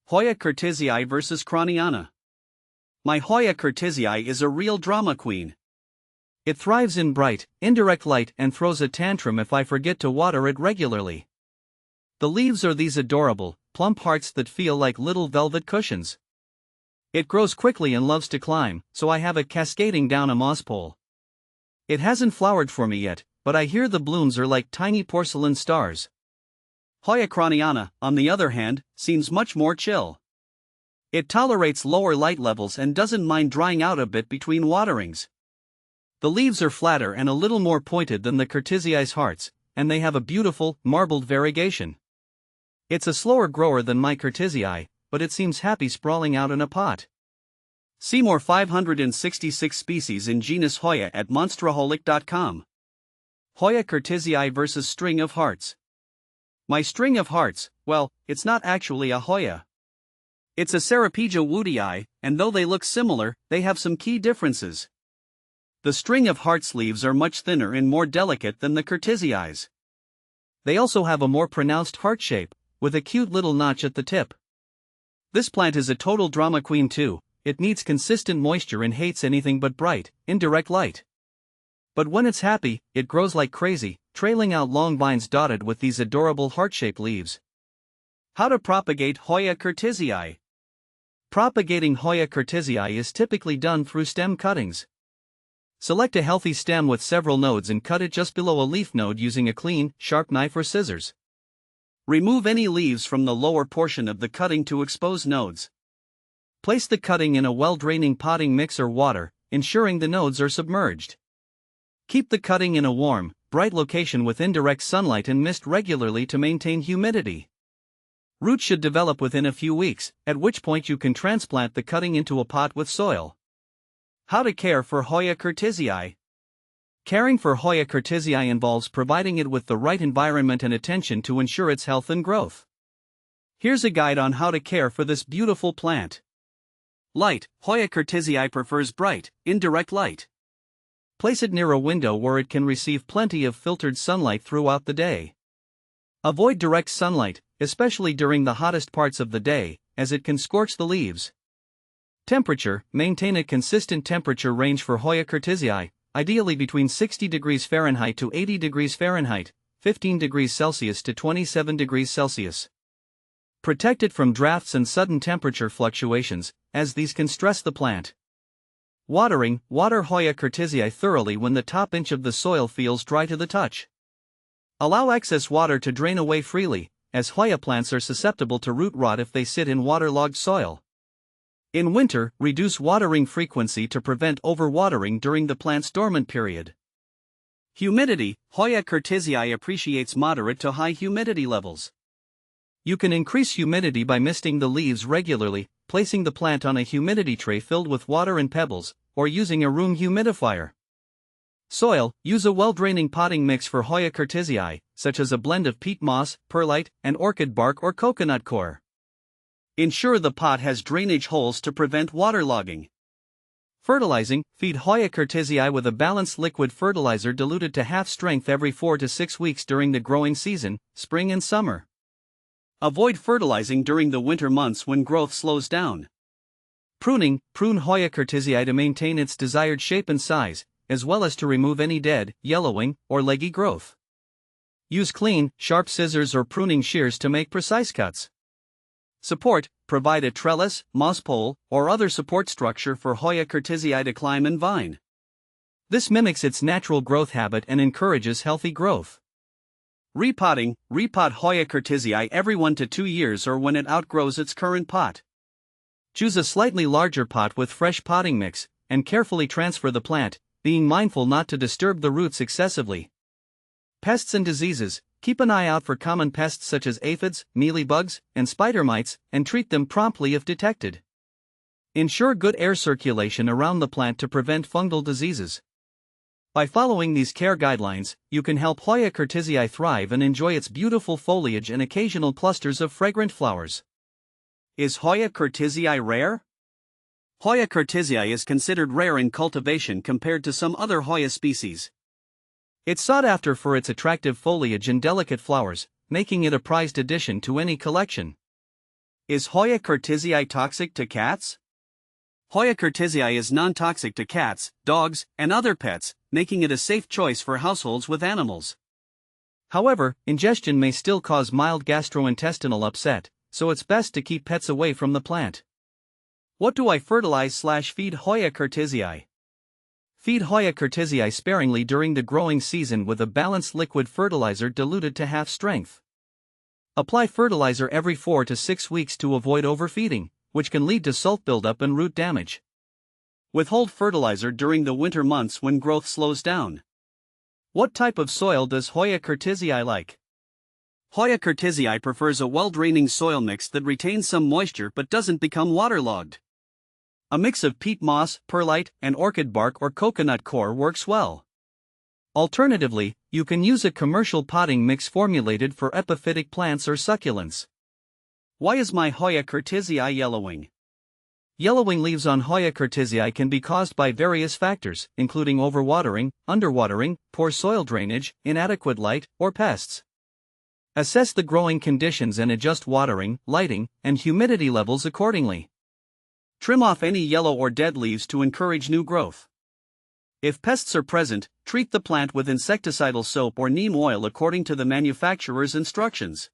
Hoya Curtisii vs. Krohniana. My Hoya Curtisii is a real drama queen. It thrives in bright, indirect light and throws a tantrum if I forget to water it regularly. The leaves are these adorable, plump hearts that feel like little velvet cushions. It grows quickly and loves to climb, so I have it cascading down a moss pole. It hasn't flowered for me yet, but I hear the blooms are like tiny porcelain stars. Hoya Krohniana, on the other hand, seems much more chill. It tolerates lower light levels and doesn't mind drying out a bit between waterings. The leaves are flatter and a little more pointed than the Curtisii's hearts, and they have a beautiful, marbled variegation. It's a slower grower than my Curtisii, but it seems happy sprawling out in a pot. See more 566 species in genus Hoya at monsteraholic.com. Hoya Curtisii vs. String of Hearts. My string of hearts, well, it's not actually a Hoya. It's a Ceropegia woodii, and though they look similar, they have some key differences. The string of hearts leaves are much thinner and more delicate than the Curtisii's. They also have a more pronounced heart shape, with a cute little notch at the tip. This plant is a total drama queen too. It needs consistent moisture and hates anything but bright, indirect light. But when it's happy, it grows like crazy, trailing out long vines dotted with these adorable heart-shaped leaves. How to propagate Hoya Curtisii? Propagating Hoya Curtisii is typically done through stem cuttings. Select a healthy stem with several nodes and cut it just below a leaf node using a clean, sharp knife or scissors. Remove any leaves from the lower portion of the cutting to expose nodes. Place the cutting in a well-draining potting mix or water, ensuring the nodes are submerged. Keep the cutting in a warm, bright location with indirect sunlight and mist regularly to maintain humidity. Roots should develop within a few weeks, at which point you can transplant the cutting into a pot with soil. How to care for Hoya Curtisii? Caring for Hoya Curtisii involves providing it with the right environment and attention to ensure its health and growth. Here's a guide on how to care for this beautiful plant. Light. Hoya Curtisii prefers bright, indirect light. Place it near a window where it can receive plenty of filtered sunlight throughout the day. Avoid direct sunlight, especially during the hottest parts of the day, as it can scorch the leaves. Temperature. Maintain a consistent temperature range for Hoya Curtisii, ideally between 60 degrees Fahrenheit to 80 degrees Fahrenheit, 15 degrees Celsius to 27 degrees Celsius. Protect it from drafts and sudden temperature fluctuations, as these can stress the plant. Watering. Water Hoya Curtisii thoroughly when the top inch of the soil feels dry to the touch. Allow excess water to drain away freely, as Hoya plants are susceptible to root rot if they sit in waterlogged soil. In winter, reduce watering frequency to prevent overwatering during the plant's dormant period. Humidity. Hoya Curtisii appreciates moderate to high humidity levels. You can increase humidity by misting the leaves regularly, placing the plant on a humidity tray filled with water and pebbles, or using a room humidifier. Soil. Use a well-draining potting mix for Hoya Curtisii, such as a blend of peat moss, perlite, and orchid bark or coconut coir. Ensure the pot has drainage holes to prevent waterlogging. Fertilizing. Feed Hoya Curtisii with a balanced liquid fertilizer diluted to half strength every 4 to 6 weeks during the growing season, spring and summer. Avoid fertilizing during the winter months when growth slows down. Pruning. Prune Hoya Curtisii to maintain its desired shape and size, as well as to remove any dead, yellowing, or leggy growth. Use clean, sharp scissors or pruning shears to make precise cuts. Support. Provide a trellis, moss pole, or other support structure for Hoya Curtisii to climb and vine. This mimics its natural growth habit and encourages healthy growth. Repotting. Repot Hoya Curtisii every 1 to 2 years or when it outgrows its current pot. Choose a slightly larger pot with fresh potting mix, and carefully transfer the plant, being mindful not to disturb the roots excessively. Pests and diseases. Keep an eye out for common pests such as aphids, mealybugs, and spider mites, and treat them promptly if detected. Ensure good air circulation around the plant to prevent fungal diseases. By following these care guidelines, you can help Hoya Curtisii thrive and enjoy its beautiful foliage and occasional clusters of fragrant flowers. Is Hoya Curtisii rare? Hoya Curtisii is considered rare in cultivation compared to some other Hoya species. It's sought after for its attractive foliage and delicate flowers, making it a prized addition to any collection. Is Hoya Curtisii toxic to cats? Hoya Curtisii is non-toxic to cats, dogs, and other pets, making it a safe choice for households with animals. However, ingestion may still cause mild gastrointestinal upset, so it's best to keep pets away from the plant. What do I fertilize/feed Hoya Curtisii? Feed Hoya Curtisii sparingly during the growing season with a balanced liquid fertilizer diluted to half strength. Apply fertilizer every 4 to 6 weeks to avoid overfeeding, which can lead to salt buildup and root damage. Withhold fertilizer during the winter months when growth slows down. What type of soil does Hoya Curtisii like? Hoya Curtisii prefers a well-draining soil mix that retains some moisture but doesn't become waterlogged. A mix of peat moss, perlite, and orchid bark or coconut coir works well. Alternatively, you can use a commercial potting mix formulated for epiphytic plants or succulents. Why is my Hoya Curtisii yellowing? Yellowing leaves on Hoya Curtisii can be caused by various factors, including overwatering, underwatering, poor soil drainage, inadequate light, or pests. Assess the growing conditions and adjust watering, lighting, and humidity levels accordingly. Trim off any yellow or dead leaves to encourage new growth. If pests are present, treat the plant with insecticidal soap or neem oil according to the manufacturer's instructions.